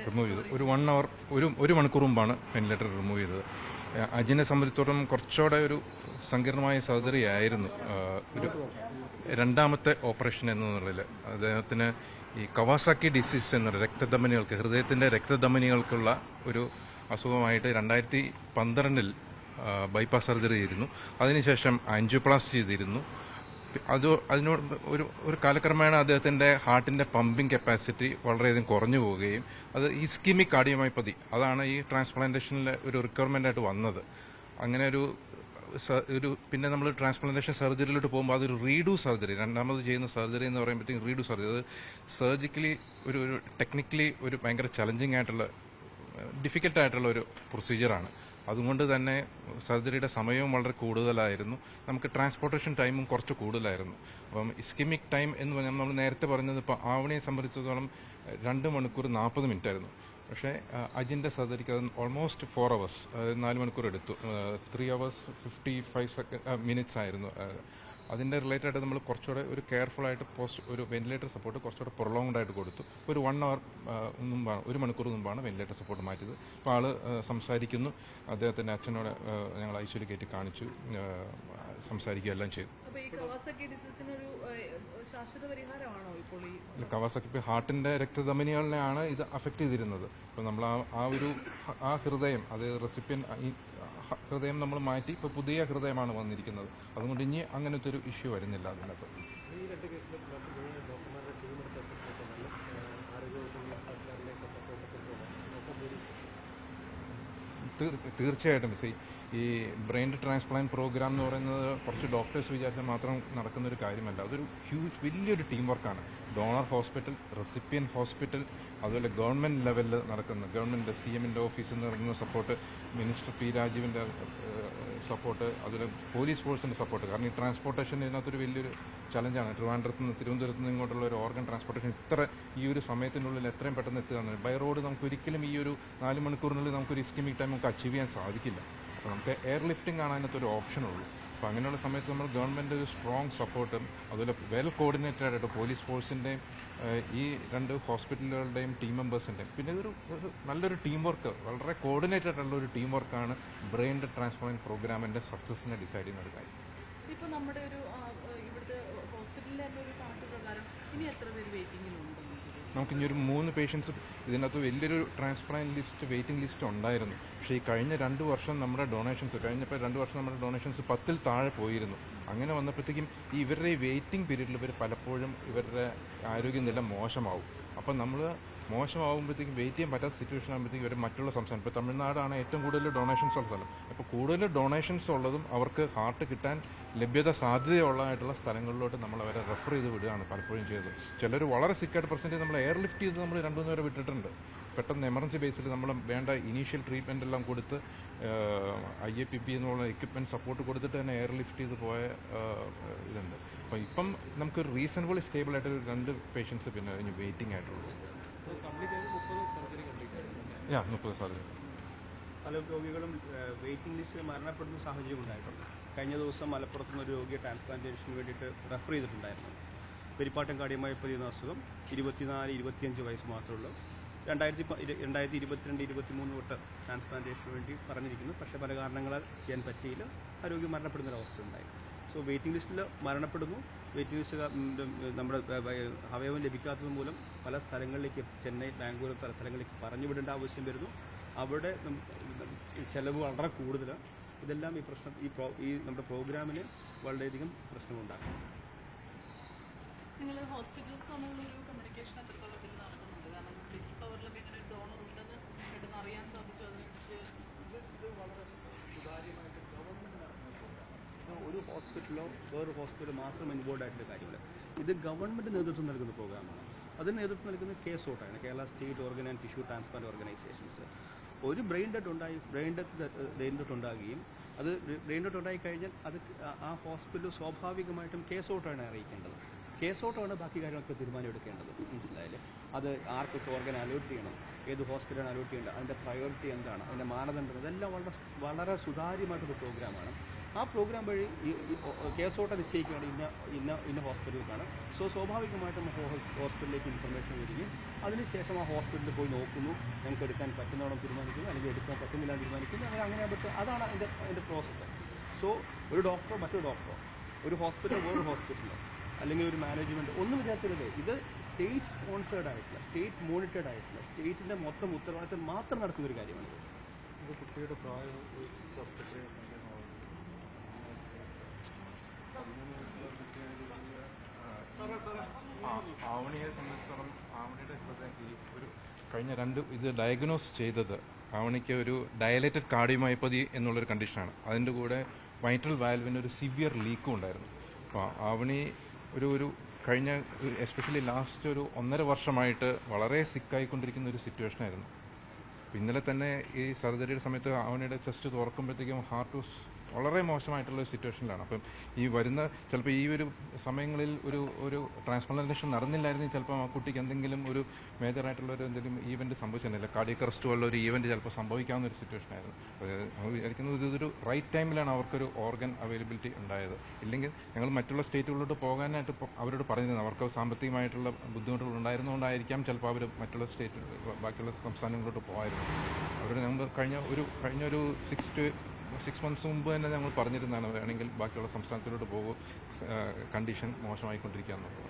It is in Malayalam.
റിമൂവ് ചെയ്തു. ഒരു 1 hour ഒരു മണിക്കൂർ മുമ്പാണ് വെന്റിലേറ്റർ റിമൂവ് ചെയ്തത്. അജിനെ സംബന്ധിച്ചിടത്തോളം കുറച്ചുകൂടെ ഒരു സങ്കീർണമായ സർജറി ആയിരുന്നു. ഒരു രണ്ടാമത്തെ ഓപ്പറേഷൻ എന്നുള്ളതിൽ അദ്ദേഹത്തിന് ഈ കവാസാക്കി ഡിസീസ് എന്ന രക്തധമനികൾക്ക്, ഹൃദയത്തിൻ്റെ രക്തധമനികൾക്കുള്ള ഒരു അസുഖമായിട്ട് 2012 ബൈപ്പാസ് സർജറി ചെയ്തിരുന്നു. അതിനുശേഷം ആൻജിയോപ്ലാസ്റ്റി ചെയ്തിരുന്നു. അതിനോട് ഒരു കാലക്രമേണ അദ്ദേഹത്തിൻ്റെ ഹാർട്ടിൻ്റെ പമ്പിംഗ് കപ്പാസിറ്റി വളരെയധികം കുറഞ്ഞു പോവുകയും അത് ഇസ്കിമിക് കാർഡിയോമയോപ്പതി, അതാണ് ഈ ട്രാൻസ്പ്ലാന്റേഷനിലെ ഒരു റിക്വയർമെൻ്റ് ആയിട്ട് വന്നത്. അങ്ങനെ പിന്നെ നമ്മൾ ട്രാൻസ്പ്ലാന്റേഷൻ സർജറിയിലോട്ട് പോകുമ്പോൾ അതൊരു റീഡു സർജറി, രണ്ടാമത് ചെയ്യുന്ന സർജറി എന്ന് പറയുമ്പോഴത്തേക്കും റീഡു സർജറി, അത് സർജിക്കലി ഒരു ടെക്നിക്കലി ഒരു ഭയങ്കര ചലഞ്ചിങ് ആയിട്ടുള്ള ഡിഫിക്കൽട്ടായിട്ടുള്ള ഒരു പ്രൊസീജിയറാണ്. അതുകൊണ്ട് തന്നെ സർജറിയുടെ സമയവും വളരെ കൂടുതലായിരുന്നു. നമുക്ക് ട്രാൻസ്പോർട്ടേഷൻ ടൈമും കുറച്ച് കൂടുതലായിരുന്നു. അപ്പം ഇസ്കിമിക് ടൈം എന്ന് പറഞ്ഞാൽ നമ്മൾ നേരത്തെ പറഞ്ഞത് ഇപ്പോൾ ആവണിയെ സംബന്ധിച്ചിടത്തോളം 2 മണിക്കൂർ 40 മിനിറ്റ് ആയിരുന്നു. പക്ഷേ അജിൻ്റെ സർജറിക്ക് അത് ഓൾമോസ്റ്റ് 4 hours, 4 മണിക്കൂർ എടുത്തു. 3 hours 55 minutes ആയിരുന്നു. അതിൻ്റെ റിലേറ്റഡ് ആയിട്ട് നമ്മൾ കുറച്ചുകൂടെ ഒരു കെയർഫുൾ ആയിട്ട് ഒരു വെന്റിലേറ്റർ സപ്പോർട്ട് കുറച്ചുകൂടെ പ്രൊലോങ്ഡ് ആയിട്ട് കൊടുത്തു. ഒരു 1 hour മുമ്പാണ്, 1 മണിക്കൂർ മുമ്പാണ് വെന്റിലേറ്റർ സപ്പോർട്ട് മാറ്റിയത്. അപ്പോൾ ആള് സംസാരിക്കുന്നു. അദ്ദേഹത്തിൻ്റെ അച്ഛനോട് ഞങ്ങൾ ഐസിയുവിൽ കയറ്റി കാണിച്ചു, സംസാരിക്കുക എല്ലാം ചെയ്തു. കവാസാക്കി ഹാർട്ടിൻ്റെ രക്തധമനികളിലെയാണ് ഇത് അഫക്റ്റ് ചെയ്തിരുന്നത്. അപ്പോൾ നമ്മൾ ആ ഹൃദയം, അത് റെസിപ്പിയൻ ഹൃദയം നമ്മൾ മാറ്റി ഇപ്പോൾ പുതിയ ഹൃദയമാണ് വന്നിരിക്കുന്നത്. അതുകൊണ്ട് ഇനി അങ്ങനത്തെ ഒരു ഇഷ്യൂ വരുന്നില്ല അതിനകത്ത്. തീർച്ചയായിട്ടും ഈ ബ്രെയിൻ ട്രാൻസ്പ്ലാന്റ് പ്രോഗ്രാം എന്ന് പറയുന്നത് കുറച്ച് ഡോക്ടേഴ്സ് വിചാരിച്ചാൽ മാത്രം നടക്കുന്നൊരു കാര്യമല്ല. അതൊരു വലിയൊരു ടീം വർക്കാണ്. ഡോണർ ഹോസ്പിറ്റൽ, റെസിപ്പിയൻ ഹോസ്പിറ്റൽ, അതുപോലെ ഗവൺമെൻറ് ലെവലിൽ നടക്കുന്ന ഗവൺമെൻറ് CMൻ്റെ ഓഫീസിൽ നിന്ന് നടക്കുന്ന സപ്പോർട്ട്, മിനിസ്റ്റർ P. രാജീവിൻ്റെ സപ്പോർട്ട്, അതുപോലെ പോലീസ് ഫോഴ്സിൻ്റെ സപ്പോർട്ട്. കാരണം ഈ ട്രാൻസ്പോർട്ടേഷൻ ഇതിനകത്തൊരു വലിയൊരു ചലഞ്ചാണ്. ട്രിവാൻഡ്രത്ത് നിന്ന് തിരുവനന്തപുരത്ത് നിന്ന് ഇങ്ങോട്ടുള്ള ഒരു ഓർഗൻ ട്രാൻസ്പോർട്ടേഷൻ ഈ ഒരു സമയത്തിനുള്ളിൽ എത്രയും പെട്ടെന്ന് എത്തുക. ബൈ റോഡ് നമുക്ക് ഒരിക്കലും ഈ ഒരു 4 മണിക്കൂറിനുള്ളിൽ നമുക്കൊരു ഇസ്കിമിക് ടൈം നമുക്ക് അച്ചീവ് ചെയ്യാൻ സാധിക്കില്ല. അപ്പോൾ നമുക്ക് എയർ ലിഫ്റ്റിംഗ് ആണ് അതിനകത്തൊരു ഓപ്ഷനുള്ളൂ. അപ്പോൾ അങ്ങനെയുള്ള സമയത്ത് നമ്മൾ ഗവൺമെൻറ് ഒരു സ്ട്രോങ് സപ്പോർട്ടും അതുപോലെ വെൽ കോർഡിനേറ്റഡ് ആയിട്ട് പോലീസ് ഫോഴ്സിൻ്റെയും ഈ 2 ഹോസ്പിറ്റലുകളുടെയും ടീം മെമ്പേഴ്സിൻ്റെയും പിന്നെ ഇതൊരു നല്ലൊരു ടീം വർക്ക്, വളരെ കോർഡിനേറ്റഡ് ആയിട്ടുള്ള ഒരു ടീം വർക്കാണ് ബ്രെയിൻ ട്രാൻസ്പ്ലാന്റ് പ്രോഗ്രാമിൻ്റെ സക്സസിനെ ഡിസൈഡ് ചെയ്യുന്ന ഒരു കാര്യം. ഇപ്പോൾ നമ്മുടെ ഇവിടുത്തെ ഹോസ്പിറ്റലിലെ ഒരു കണക്ക് പ്രകാരം ഇനി എത്ര പേര് വെയിറ്റിംഗിലുണ്ട്? നമുക്കിനി ഒരു 3 പേഷ്യൻസ് ഇതിനകത്ത് വലിയൊരു ട്രാൻസ്പ്ലാന്റ് ലിസ്റ്റ്, വെയിറ്റിംഗ് ലിസ്റ്റ് ഉണ്ടായിരുന്നു. പക്ഷേ ഈ കഴിഞ്ഞ 2 വർഷം നമ്മുടെ ഡൊണേഷൻസ് 10-ൽ താഴെ പോയിരുന്നു. അങ്ങനെ വന്നപ്പോഴത്തേക്കും ഇവരുടെ ഈ വെയിറ്റിംഗ് പീരീഡിൽ പലപ്പോഴും ഇവരുടെ ആരോഗ്യനില മോശമാവും. അപ്പം നമ്മൾ മോശമാകുമ്പോഴത്തേക്കും വെയിറ്റ് ചെയ്യാൻ പറ്റാത്ത സിറ്റുവേഷൻ ആകുമ്പോഴത്തേക്കും ഇവർ മറ്റുള്ള സംസ്ഥാനം, ഇപ്പോൾ തമിഴ്നാടാണ് ഏറ്റവും കൂടുതൽ ഡൊണേഷൻസ് ഉള്ള സ്ഥലം. അപ്പോൾ കൂടുതൽ ഡൊണേഷൻസ് ഉള്ളതും അവർക്ക് ഹാർട്ട് കിട്ടാൻ ലഭ്യത സാധ്യതയുള്ളതായിട്ടുള്ള സ്ഥലങ്ങളിലോട്ട് നമ്മൾ അവരെ റെഫർ ചെയ്ത് വിടുകയാണ് പലപ്പോഴും ചെയ്തത്. ചിലർ വളരെ സിക്കായിട്ട് പെർസെൻറ്റേജ് നമ്മൾ എയർ ലിഫ്റ്റ് ചെയ്ത് നമ്മൾ 2-3 പേരെ വിട്ടിട്ടുണ്ട്. പെട്ടെന്ന് എമർജൻസി ബേസിൽ നമ്മൾ വേണ്ട ഇനീഷ്യൽ ട്രീറ്റ്മെൻ്റ് എല്ലാം കൊടുത്ത് IAPP എന്നുള്ള എക്യുപ്മെൻറ്റ് സപ്പോർട്ട് കൊടുത്തിട്ട് തന്നെ എയർ ലിഫ്റ്റ് ചെയ്ത് പോയ ഇതുണ്ട്. അപ്പോൾ ഇപ്പം നമുക്കൊരു റീസണബിൾ സ്റ്റേബിൾ ആയിട്ട് 2 പേഷ്യൻസ് പിന്നെ ഇനി വെയിറ്റിംഗ് ആയിട്ടുള്ളൂ. 30 സർജറി. പല രോഗികളും വെയിറ്റിംഗ് ലിസ്റ്റിൽ മരണപ്പെടുന്ന സാഹചര്യം ഉണ്ടായിട്ടുണ്ട്. കഴിഞ്ഞ ദിവസം മലപ്പുറത്തുനിന്ന് ഒരു രോഗിയെ ട്രാൻസ്പ്ലാന്റേഷന് വേണ്ടിയിട്ട് റെഫർ ചെയ്തിട്ടുണ്ടായിരുന്നു. പെരിപ്പാട്ടം കാർഡിയോമയോപ്പതി എന്ന അസുഖം, 24-25 വയസ്സ് മാത്രമേ ഉള്ളൂ. 2022-23 തൊട്ട് ട്രാൻസ്പ്ലാന്റേഷന് വേണ്ടി പറഞ്ഞിരിക്കുന്നു. പക്ഷേ പല കാരണങ്ങളാൽ ചെയ്യാൻ പറ്റിയില്ല. ആ രോഗി മരണപ്പെടുന്നൊരവസ്ഥ ഉണ്ടായി. സോ വെയിറ്റിംഗ് ലിസ്റ്റിൽ മരണപ്പെടുന്നു. വെയിറ്റിംഗ് ലിസ്റ്റ് നമ്മുടെ അവയവം ലഭിക്കാത്തത് മൂലം പല സ്ഥലങ്ങളിലേക്ക്, ചെന്നൈ, ബാംഗ്ലൂർ പല സ്ഥലങ്ങളിലേക്ക് പറഞ്ഞു വിടേണ്ട ആവശ്യം വരുന്നു. അവിടെ ചിലവ് വളരെ കൂടുതലാണ്. ഇതെല്ലാം ഈ പ്രശ്നം ഈ നമ്മുടെ പ്രോഗ്രാമിന് വളരെയധികം പ്രശ്നമുണ്ടാക്കും. നിങ്ങൾ ഹോസ്പിറ്റൽസ് തമ്മിലുള്ള ഒരു കമ്മ്യൂണിക്കേഷൻ എത്രത്തോളം നടക്കുന്നുണ്ട്? കാരണം ലിറ്റിൽ പവറിലൊക്കെ ഇങ്ങനെ ഒരു ഡോണർ ഉണ്ടെന്ന് പെട്ടെന്ന് അറിയാൻ സാധിച്ചു. വളരെ സുതാര്യമായിട്ട് ഗവൺമെൻറ് ഒരു ഹോസ്പിറ്റലോ വേറൊരു ഹോസ്പിറ്റലോ മാത്രം ഇൻവോൾവ് ആയിട്ടുള്ള കാര്യമില്ല. ഇത് ഗവൺമെൻറ് നേതൃത്വം നൽകുന്ന പ്രോഗ്രാമാണ്. അതിന് നേതൃത്വം നൽകുന്നത് KSOT-ആണ്, Kerala state organ and tissue transplant organisations. ഒരു ബ്രെയിൻ ഡെത്ത് ഉണ്ടാകുകയും അത് ബ്രെയിൻ ഡെത്ത് ഉണ്ടായിക്കഴിഞ്ഞാൽ അത് ആ ഹോസ്പിറ്റൽ സ്വാഭാവികമായിട്ടും KSOT-ആണ് അറിയിക്കേണ്ടത്. KSOT-ആണ് ബാക്കി കാര്യങ്ങളൊക്കെ തീരുമാനമെടുക്കേണ്ടത്. മനസ്സിലായില്ലേ? അത് ആർക്കൊക്കെ ഓർഗൻ അലോട്ട് ചെയ്യണം, ഏത് ഹോസ്പിറ്റലാണ് അലോട്ട് ചെയ്യേണ്ടത്, അതിൻ്റെ പ്രയോറിറ്റി എന്താണ്, അതിൻ്റെ മാനദണ്ഡം, ഇതെല്ലാം വളരെ സുതാര്യമായിട്ടൊരു പ്രോഗ്രാമാണ്. ആ പ്രോഗ്രാം വഴി കേസ് ഓട്ടം നിശ്ചയിക്കുകയാണ് ഇന്ന ഹോസ്പിറ്റലിലേക്കാണ്. സോ സ്വാഭാവികമായിട്ടും ഹോസ്പിറ്റലിലേക്ക് ഇൻഫർമേഷൻ വരികയും അതിനുശേഷം ആ ഹോസ്പിറ്റലിൽ പോയി നോക്കുന്നു, ഞങ്ങൾക്ക് എടുക്കാൻ പറ്റുന്നവണ്ണം തീരുമാനിക്കുന്നു, അല്ലെങ്കിൽ എടുക്കാൻ പറ്റുന്നില്ല തീരുമാനിക്കുന്നു, അങ്ങനെ അതാണ് അതിൻ്റെ പ്രോസസ്സ്. സോ ഒരു ഡോക്ടറോ മറ്റൊരു ഡോക്ടറോ, ഒരു ഹോസ്പിറ്റലോ വേറൊരു ഹോസ്പിറ്റലോ, അല്ലെങ്കിൽ ഒരു മാനേജ്മെൻറ്റ് ഒന്നും വിചാരിച്ചത് ഇത് സ്റ്റേറ്റ് സ്പോൺസേഡ് ആയിട്ടുള്ള, സ്റ്റേറ്റ് മോണിറ്റേഡ് ആയിട്ടുള്ള, സ്റ്റേറ്റിൻ്റെ മൊത്തം ഉത്തരവാദിത്തം മാത്രം നടക്കുന്ന ഒരു കാര്യമാണിത്. ഇത് കുട്ടിയുടെ പ്രായം ശസ്ത്രക്രിയ ആവണിയെ സംബന്ധിച്ചിടത്തോളം ആവണിയുടെ ശ്രദ്ധയ്ക്ക് ഒരു കഴിഞ്ഞ ഇത് ഡയഗ്നോസ് ചെയ്തത് ആവണിക്ക് ഒരു ഡയലേറ്റഡ് കാർഡിയോമയോപ്പതി എന്നുള്ളൊരു കണ്ടീഷനാണ്. അതിൻ്റെ കൂടെ വൈറ്റൽ വാൽവിന് ഒരു സിവിയർ ലീക്കും ഉണ്ടായിരുന്നു. അപ്പോൾ ആവണി ഒരു കഴിഞ്ഞ എസ്പെഷ്യലി ലാസ്റ്റ് ഒരു 1.5 വർഷമായിട്ട് വളരെ സിക്കായിക്കൊണ്ടിരിക്കുന്ന ഒരു സിറ്റുവേഷനായിരുന്നു. ഇന്നലെ തന്നെ ഈ സർജറിയുടെ സമയത്ത് ആവണിയുടെ ചെസ്റ്റ് തുറക്കുമ്പോഴത്തേക്കും ഹാർട്ട് വളരെ മോശമായിട്ടുള്ള ഒരു സിറ്റുവേഷനിലാണ്. അപ്പം ഈ വരുന്ന ചിലപ്പോൾ ഈ ഒരു സമയങ്ങളിൽ ഒരു ട്രാൻസ്പ്ലാന്റേഷൻ നടന്നില്ലായിരുന്നെങ്കിൽ ചിലപ്പോൾ ആ കുട്ടിക്ക് എന്തെങ്കിലും ഒരു മേജറായിട്ടുള്ള ഒരു എന്തെങ്കിലും ഈവൻറ്റ് സംഭവിച്ചിരുന്നില്ല, കാർഡിയക് അറസ്റ്റ് പോലുള്ള ഒരു ഈവൻറ്റ് ചിലപ്പോൾ സംഭവിക്കാവുന്ന ഒരു സിറ്റുവേഷനായിരുന്നു. നമ്മൾ വിചാരിക്കുന്നത് ഇതൊരു റൈറ്റ് ടൈമിലാണ് അവർക്കൊരു ഓർഗൻ അവൈലബിലിറ്റി ഉണ്ടായത്. ഇല്ലെങ്കിൽ ഞങ്ങൾ മറ്റുള്ള സ്റ്റേറ്റുകളിലോട്ട് പോകാനായിട്ട് അവരോട് പറഞ്ഞിരുന്നു. അവർക്ക് സാമ്പത്തികമായിട്ടുള്ള ബുദ്ധിമുട്ടുകൾ ഉണ്ടായിരുന്നുകൊണ്ടായിരിക്കാം ചിലപ്പോൾ അവർ മറ്റുള്ള ബാക്കിയുള്ള സംസ്ഥാനങ്ങളിലോട്ട് പോകായിരുന്നു. അവരോട് ഞങ്ങൾ കഴിഞ്ഞ ഒരു 6 months മുമ്പ് തന്നെ ഞങ്ങൾ പറഞ്ഞിരുന്നതാണ് വേണമെങ്കിൽ ബാക്കിയുള്ള സംസ്ഥാനത്തിലോട്ട് പോകും, കണ്ടീഷൻ മോശമായിക്കൊണ്ടിരിക്കുക എന്നുള്ളത്.